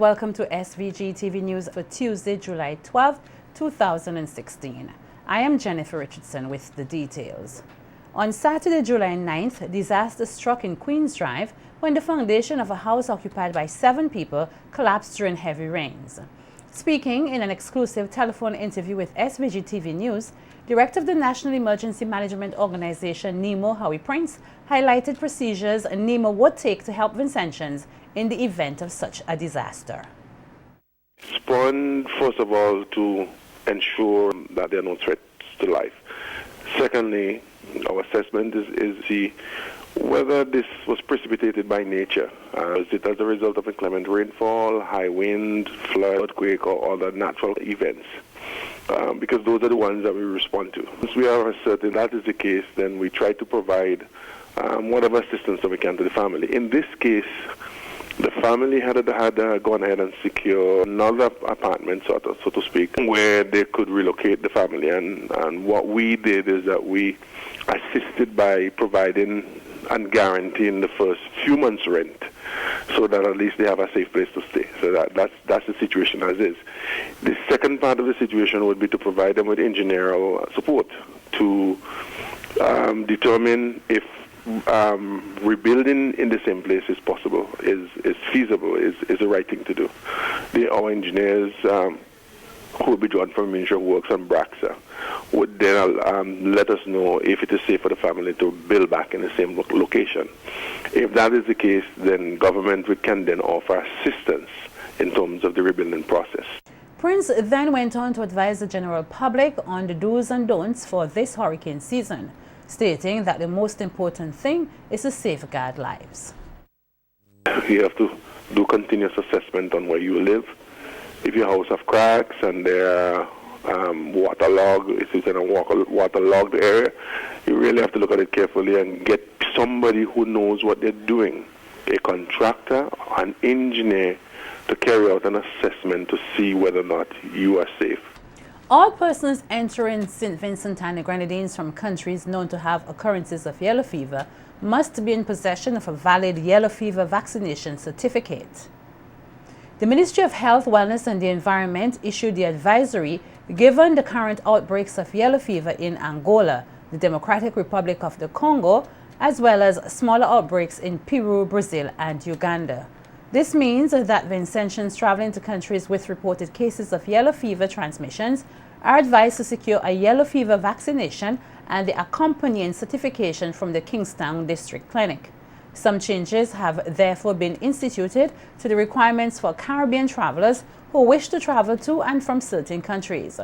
Welcome to SVG-TV News for Tuesday, July 12, 2016. I am Jennifer Richardson with the details. On Saturday, July 9th, disaster struck in Queens Drive when the foundation of a house occupied by 7 people collapsed during heavy rains. Speaking in an exclusive telephone interview with SVG-TV News, Director of the National Emergency Management Organization, NEMO, Howie Prince, highlighted procedures NEMO would take to help Vincentians in the event of such a disaster. Respond, first of all, to ensure that there are no threats to life. Secondly, our assessment is see whether this was precipitated by nature. Is it as a result of inclement rainfall, high wind, flood, earthquake, or other natural events? Because those are the ones that we respond to. Once we are certain that is the case, then we try to provide whatever assistance that we can to the family. In this case, the family had gone ahead and secured another apartment, so to speak, where they could relocate the family. And what we did is that we assisted by providing and guaranteeing the first few months' rent, so that at least they have a safe place to stay. So that's the situation as is. The second part of the situation would be to provide them with engineering support to determine if rebuilding in the same place is possible, is feasible, is the right thing to do. Our engineers who will be drawn from Ministry of Works and BRAXA would then let us know if it is safe for the family to build back in the same location. If that is the case, then government can then offer assistance in terms of the rebuilding process. Prince then went on to advise the general public on the do's and don'ts for this hurricane season, stating that the most important thing is to safeguard lives. You have to do continuous assessment on where you live. If your house has cracks and there are waterlogged, if it's in a waterlogged area, you really have to look at it carefully and get somebody who knows what they're doing, a contractor, an engineer, to carry out an assessment to see whether or not you are safe. All persons entering St. Vincent and the Grenadines from countries known to have occurrences of yellow fever must be in possession of a valid yellow fever vaccination certificate. The Ministry of Health, Wellness and the Environment issued the advisory given the current outbreaks of yellow fever in Angola, the Democratic Republic of the Congo, as well as smaller outbreaks in Peru, Brazil and Uganda. This means that Vincentians traveling to countries with reported cases of yellow fever transmissions are advised to secure a yellow fever vaccination and the accompanying certification from the Kingstown District Clinic. Some changes have therefore been instituted to the requirements for Caribbean travelers who wish to travel to and from certain countries.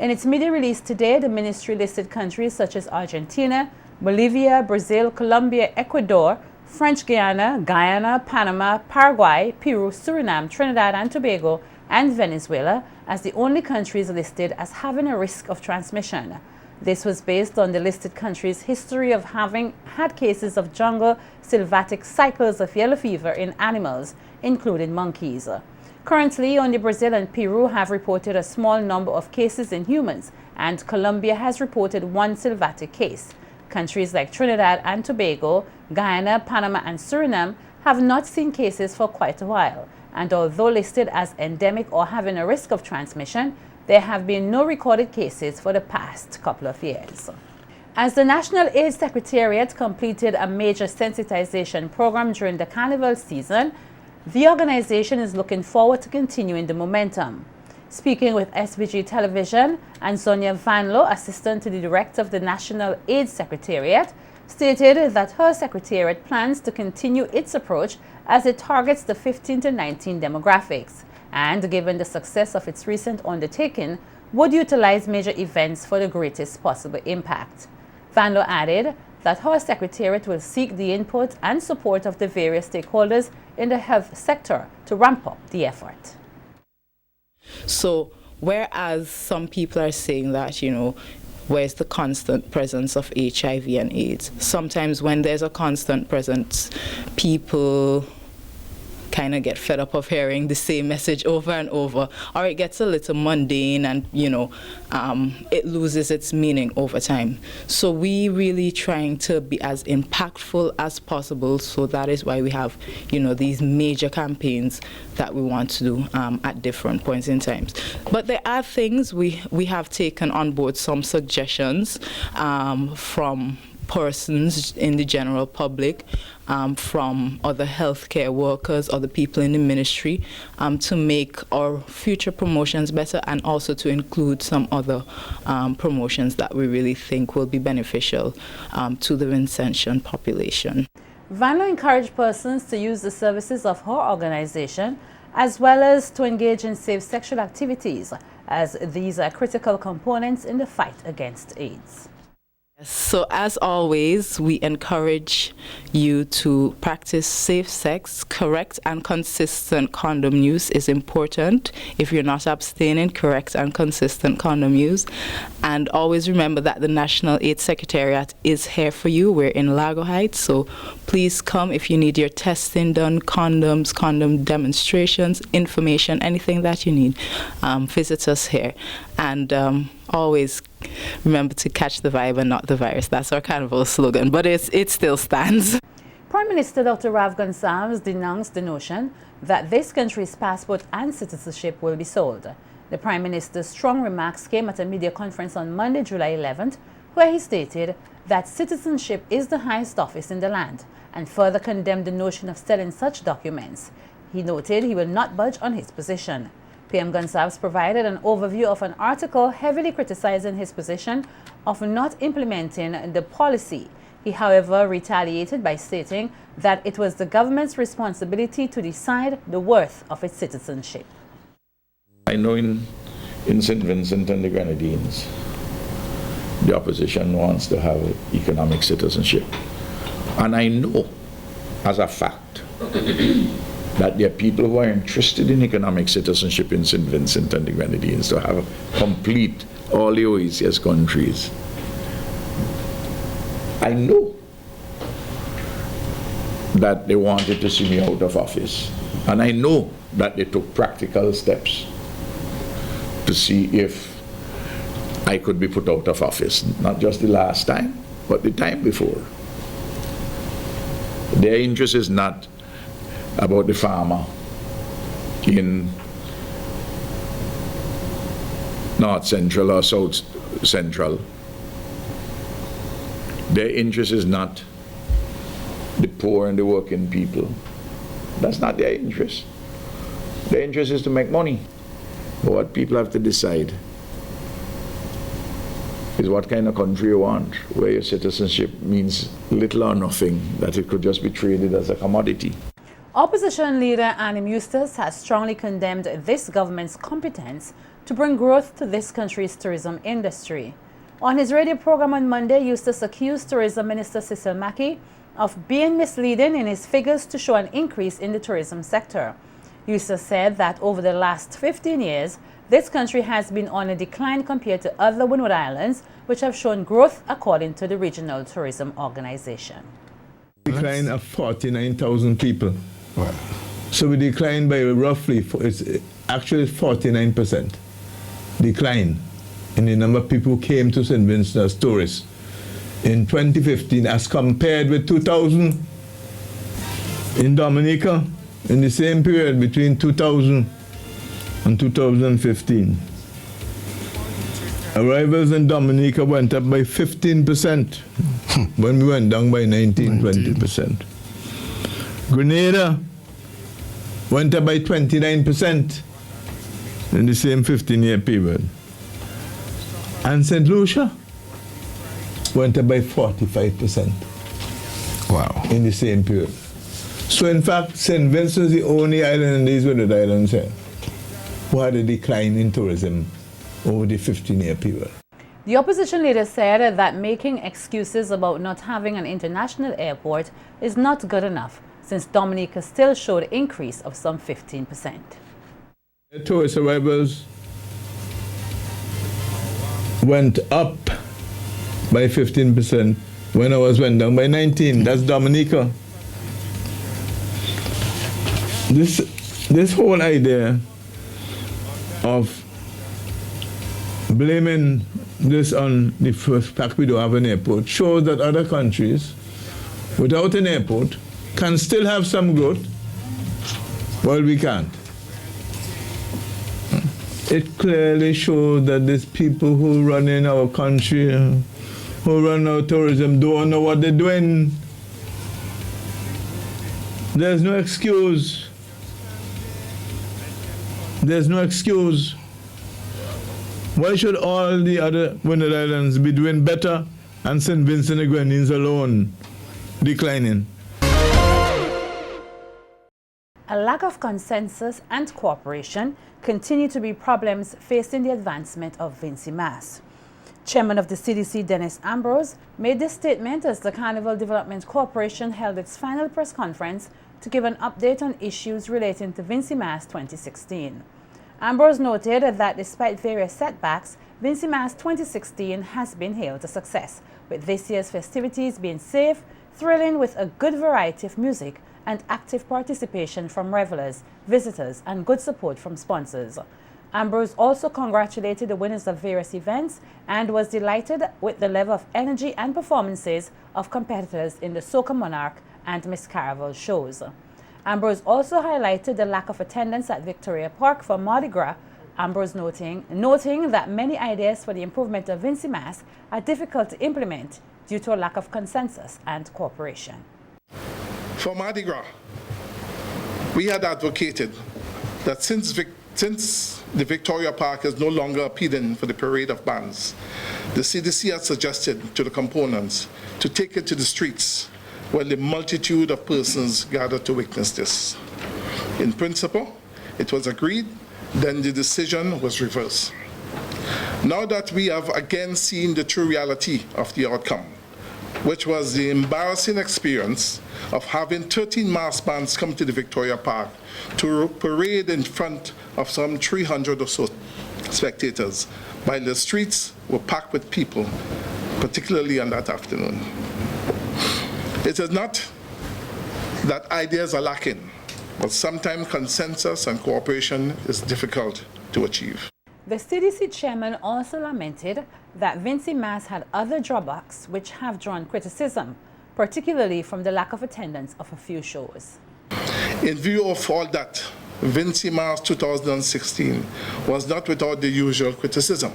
In its media release today, the ministry listed countries such as Argentina, Bolivia, Brazil, Colombia, Ecuador, French Guiana, Guyana, Panama, Paraguay, Peru, Suriname, Trinidad and Tobago, and Venezuela as the only countries listed as having a risk of transmission. This was based on the listed countries' history of having had cases of jungle sylvatic cycles of yellow fever in animals, including monkeys. Currently, only Brazil and Peru have reported a small number of cases in humans, and Colombia has reported 1 sylvatic case. Countries like Trinidad and Tobago, Guyana, Panama and Suriname have not seen cases for quite a while, and although listed as endemic or having a risk of transmission, there have been no recorded cases for the past couple of years. As the National AIDS Secretariat completed a major sensitization program during the carnival season, the organization is looking forward to continuing the momentum. Speaking with SVG Television, Ansonia Vanlo, assistant to the director of the National AIDS Secretariat, stated that her secretariat plans to continue its approach as it targets the 15 to 19 demographics, and given the success of its recent undertaking, would utilize major events for the greatest possible impact. Vanlo added that her secretariat will seek the input and support of the various stakeholders in the health sector to ramp up the effort. So, whereas some people are saying that, where's the constant presence of HIV and AIDS? Sometimes when there's a constant presence, people kind of get fed up of hearing the same message over and over, or it gets a little mundane and, it loses its meaning over time. So we really trying to be as impactful as possible, so that is why we have, these major campaigns that we want to do at different points in time. But there are things we have taken on board, some suggestions from persons in the general public, from other healthcare workers, other people in the ministry, to make our future promotions better, and also to include some other promotions that we really think will be beneficial to the Vincentian population. Vanlo encouraged persons to use the services of her organization, as well as to engage in safe sexual activities, as these are critical components in the fight against AIDS. So as always, we encourage you to practice safe sex. Correct and consistent condom use is important. If you're not abstaining, correct and consistent condom use. And always remember that the National AIDS Secretariat is here for you. We're in Lago Heights, so please come if you need your testing done, condoms, condom demonstrations, information, anything that you need. Visit us here. And always remember to catch the vibe and not the virus. That's our carnival slogan, but it still stands. Prime Minister Dr. Rav Gonsalves denounced the notion that this country's passport and citizenship will be sold. The Prime Minister's strong remarks came at a media conference on Monday, July 11th, where he stated that citizenship is the highest office in the land, and further condemned the notion of selling such documents. He noted he will not budge on his position. PM Gonsalves provided an overview of an article heavily criticizing his position of not implementing the policy. He, however, retaliated by stating that it was the government's responsibility to decide the worth of its citizenship. I know in St. Vincent and the Grenadines, the opposition wants to have economic citizenship. And I know, as a fact, that there are people who are interested in economic citizenship in St. Vincent and the Grenadines to have complete all the OECS countries. I know that they wanted to see me out of office, and I know that they took practical steps to see if I could be put out of office, not just the last time, but the time before. Their interest is not about the farmer in North Central or South Central. Their interest is not the poor and the working people. That's not their interest. Their interest is to make money. But what people have to decide is what kind of country you want, where your citizenship means little or nothing, that it could just be traded as a commodity. Opposition leader Annie Eustace has strongly condemned this government's competence to bring growth to this country's tourism industry. On his radio program on Monday, Eustace accused Tourism Minister Cecil Mackey of being misleading in his figures to show an increase in the tourism sector. Eustace said that over the last 15 years, this country has been on a decline compared to other Windward Islands, which have shown growth according to the Regional Tourism Organization. Decline of 49,000 people. Wow. So we declined by roughly, it's actually 49% decline in the number of people who came to St. Vincent as tourists in 2015 as compared with 2000 in Dominica in the same period between 2000 and 2015. Arrivals in Dominica went up by 15% when we went down by 20%. Grenada went up by 29% in the same 15-year period. And St. Lucia went up by 45%. Wow. In the same period. So in fact, St. Vincent is the only island in these Windward Islands here who had a decline in tourism over the 15-year period. The opposition leader said that making excuses about not having an international airport is not good enough, since Dominica still showed an increase of some 15%. Tourist arrivals went up by 15% when ours went down by 19%. That's Dominica. this whole idea of blaming this on the first fact we don't have an airport shows that other countries without an airport can still have some growth while we can't. It clearly shows that these people who run in our country, who run our tourism, don't know what they're doing. There's no excuse. There's no excuse. Why should all the other Windward Islands be doing better and St. Vincent and Grenadines alone declining? A lack of consensus and cooperation continue to be problems facing the advancement of Vincy Mas. Chairman of the CDC, Dennis Ambrose, made this statement as the Carnival Development Corporation held its final press conference to give an update on issues relating to Vincy Mas 2016. Ambrose noted that despite various setbacks, Vincy Mas 2016 has been hailed a success, with this year's festivities being safe, thrilling with a good variety of music and active participation from revelers, visitors, and good support from sponsors. Ambrose also congratulated the winners of various events and was delighted with the level of energy and performances of competitors in the Soca Monarch and Miss Caravel shows. Ambrose also highlighted the lack of attendance at Victoria Park for Mardi Gras, Ambrose noting that many ideas for the improvement of Vincy Mas are difficult to implement due to a lack of consensus and cooperation. For Mardi Gras, we had advocated that since the Victoria Park is no longer appealing for the parade of bands, the CDC had suggested to the components to take it to the streets where the multitude of persons gathered to witness this. In principle, it was agreed, then the decision was reversed. Now that we have again seen the true reality of the outcome, which was the embarrassing experience of having 13 mass bands come to the Victoria Park to parade in front of some 300 or so spectators, while the streets were packed with people, particularly on that afternoon. It is not that ideas are lacking, but sometimes consensus and cooperation is difficult to achieve. The CDC chairman also lamented that Vincy Mas had other drawbacks which have drawn criticism, particularly from the lack of attendance of a few shows. In view of all that, Vincy Mas 2016 was not without the usual criticism,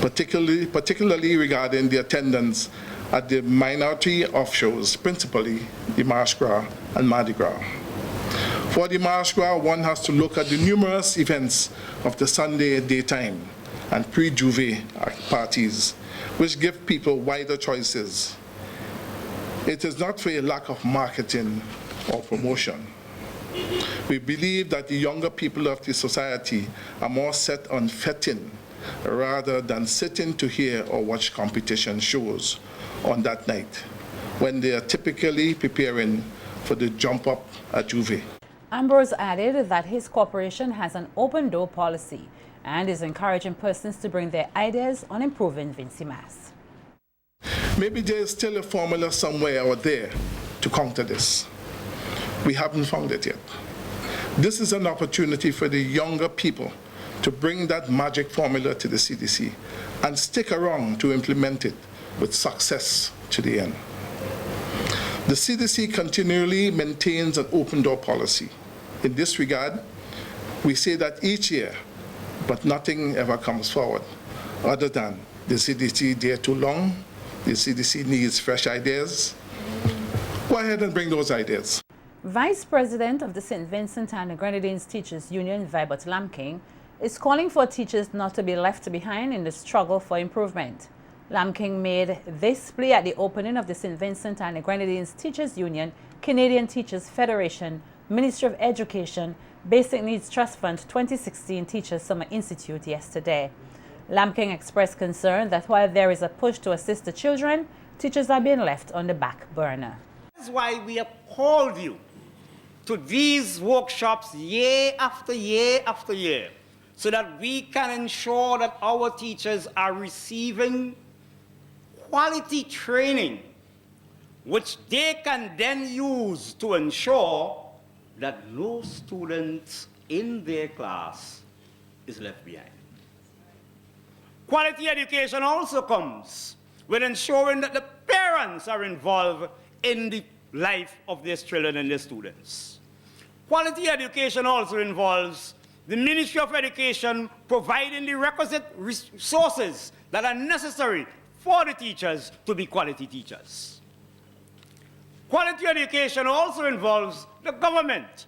particularly regarding the attendance at the minority of shows, principally the Mardi Gras and Mardi Gras. For the Mardi Gras, one has to look at the numerous events of the Sunday daytime and pre-Juve parties, which give people wider choices. It is not for a lack of marketing or promotion. We believe that the younger people of the society are more set on fetting rather than sitting to hear or watch competition shows on that night, when they are typically preparing for the jump up at Juve. Ambrose added that his corporation has an open door policy and is encouraging persons to bring their ideas on improving Vincy Mas. Maybe there is still a formula somewhere out there to counter this. We haven't found it yet. This is an opportunity for the younger people to bring that magic formula to the CDC and stick around to implement it with success to the end. The CDC continually maintains an open door policy. In this regard, we say that each year, but nothing ever comes forward, other than the CDC there too long, the CDC needs fresh ideas. Go ahead and bring those ideas. Vice President of the St. Vincent and the Grenadines Teachers Union, Vibert Lamking, is calling for teachers not to be left behind in the struggle for improvement. Lamking made this plea at the opening of the St. Vincent and the Grenadines Teachers Union, Canadian Teachers Federation, Ministry of Education, Basic Needs Trust Fund 2016 Teachers Summer Institute yesterday. Lamking expressed concern that while there is a push to assist the children, teachers are being left on the back burner. That's why we have called you to these workshops year after year after year, so that we can ensure that our teachers are receiving quality training, which they can then use to ensure that no student in their class is left behind. Quality education also comes with ensuring that the parents are involved in the life of their children and their students. Quality education also involves the Ministry of Education providing the requisite resources that are necessary for the teachers to be quality teachers. Quality education also involves the government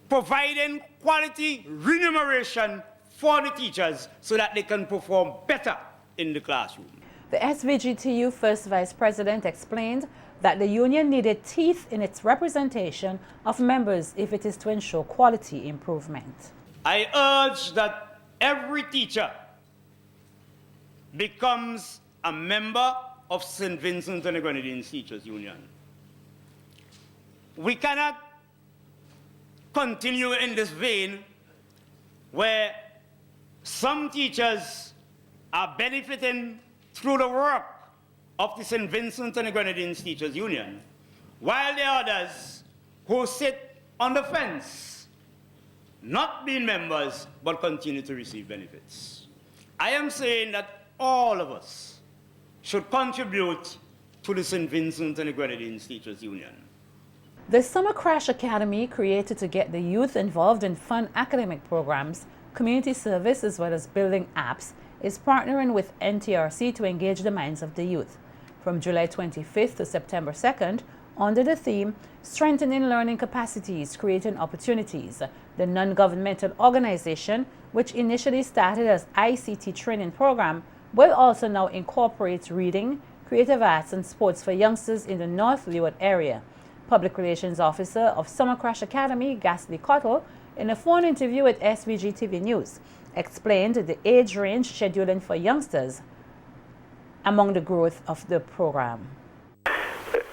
providing quality remuneration for the teachers so that they can perform better in the classroom. The SVGTU First Vice President explained that the union needed teeth in its representation of members if it is to ensure quality improvement. I urge that every teacher becomes a member of St. Vincent and the Grenadines Teachers Union. We cannot continue in this vein where some teachers are benefiting through the work of the St. Vincent and the Grenadines Teachers Union, while the others who sit on the fence, not being members, but continue to receive benefits. I am saying that all of us should contribute to the St. Vincent and the Grenadines Teachers Union. The Summer Crash Academy, created to get the youth involved in fun academic programs, community service, as well as building apps, is partnering with NTRC to engage the minds of the youth. From July 25th to September 2nd, under the theme, Strengthening Learning Capacities, Creating Opportunities, the non-governmental organization, which initially started as ICT training program, will also now incorporate reading, creative arts and sports for youngsters in the North Leeward area. Public Relations Officer of Summer Crash Academy, Gasly Cottle, in a phone interview with SVG-TV News, explained the age range scheduling for youngsters among the growth of the program.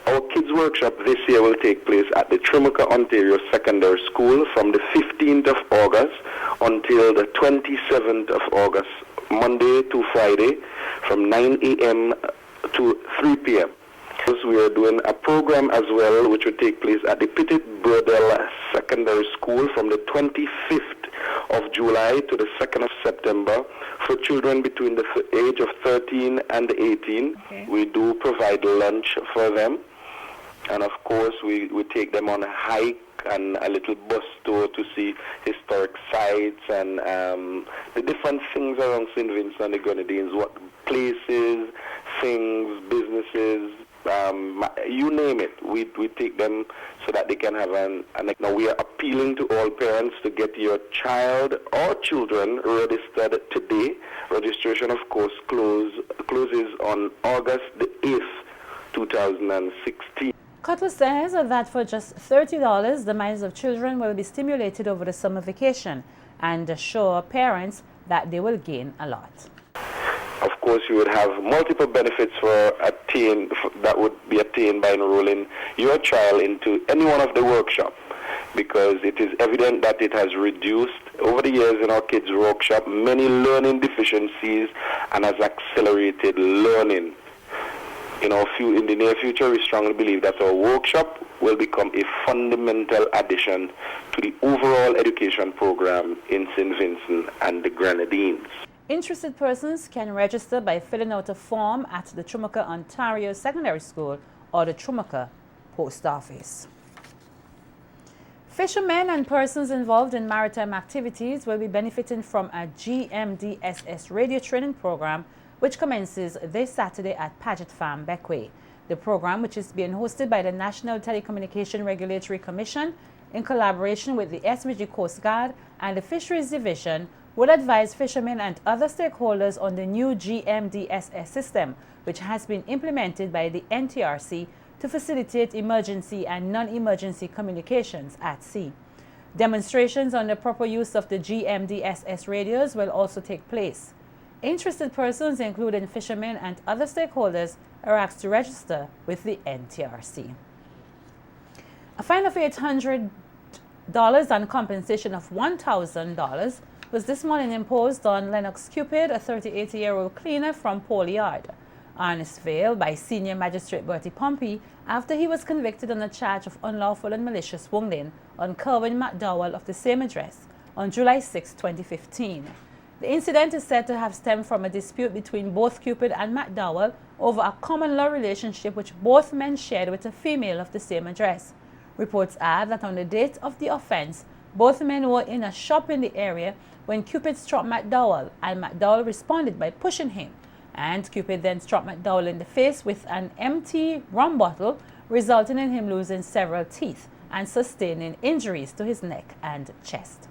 Our kids workshop this year will take place at the Trimaka, Ontario Secondary School from the 15th of August until the 27th of August, Monday to Friday, from 9 a.m. to 3 p.m. We are doing a program as well which will take place at the Petit Burdel Secondary School from the 25th of July to the 2nd of September for children between the age of 13 and 18. Okay. We do provide lunch for them, and of course we take them on a hike and a little bus tour to see historic sites and the different things around St. Vincent and the Grenadines, what places, things, businesses, you name it. We take them so that they can have now we are appealing to all parents to get your child or children registered today. Registration, of course, closes on August the 8th, 2016. Cutler says that for just $30, the minds of children will be stimulated over the summer vacation and assure parents that they will gain a lot. Of course, you would have multiple benefits that would be attained by enrolling your child into any one of the workshops, because it is evident that it has reduced over the years in our kids' workshop many learning deficiencies and has accelerated learning. In the near future, we strongly believe that our workshop will become a fundamental addition to the overall education program in St. Vincent and the Grenadines. Interested persons can register by filling out a form at the Trimaka, Ontario Secondary School or the Trimaka Post Office. Fishermen and persons involved in maritime activities will be benefiting from a GMDSS radio training program which commences this Saturday at Paget Farm, Beckway. The program, which is being hosted by the National Telecommunication Regulatory Commission in collaboration with the SVG Coast Guard and the Fisheries Division, will advise fishermen and other stakeholders on the new GMDSS system, which has been implemented by the NTRC to facilitate emergency and non-emergency communications at sea. Demonstrations on the proper use of the GMDSS radios will also take place. Interested persons, including fishermen and other stakeholders, are asked to register with the NTRC. A fine of $800 and compensation of $1,000 was this morning imposed on Lennox Cupid, a 38-year-old cleaner from Pole Yard. Arnisvale by Senior Magistrate Bertie Pompey after he was convicted on a charge of unlawful and malicious wounding on Kerwin McDowell of the same address on July 6, 2015. The incident is said to have stemmed from a dispute between both Cupid and McDowell over a common law relationship which both men shared with a female of the same address. Reports add that on the date of the offense, both men were in a shop in the area when Cupid struck McDowell, and McDowell responded by pushing him. And Cupid then struck McDowell in the face with an empty rum bottle, resulting in him losing several teeth and sustaining injuries to his neck and chest.